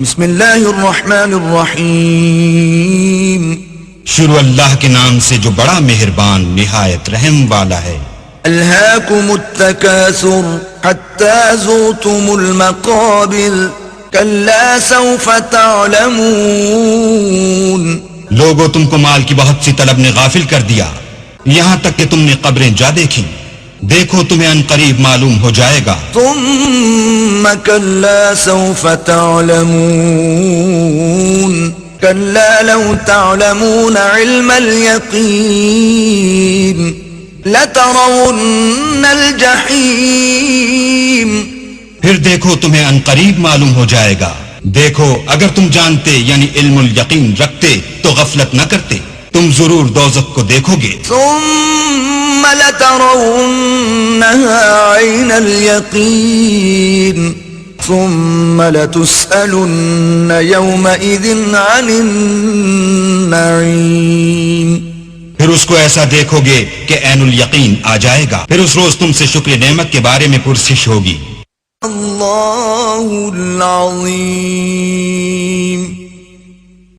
بسم اللہ الرحمن الرحیم شروع اللہ کے نام سے جو بڑا مہربان نہایت رحم والا ہے۔ الہاکم التکاثر حتی زرتم المقابر کلا سوف تعلمون۔ لوگو تم کو مال کی بہت سی طلب نے غافل کر دیا، یہاں تک کہ تم نے قبریں جا دیکھی، دیکھو تمہیں ان قریب معلوم ہو جائے گا۔ ثم کلا سوف تعلمون کلا لو تعلمون علم الیقین لترون الجحیم۔ پھر دیکھو تمہیں ان قریب معلوم ہو جائے گا، دیکھو اگر تم جانتے یعنی علم الیقین رکھتے تو غفلت نہ کرتے، تم ضرور دوزخ کو دیکھو گے۔ ثم لترونها عین الیقین ثم لتسألن یومئذ عن النعیم۔ پھر اس کو ایسا دیکھو گے کہ عین الیقین آ جائے گا، پھر اس روز تم سے شکر نعمت کے بارے میں پرسش ہوگی۔ اللہ العظیم۔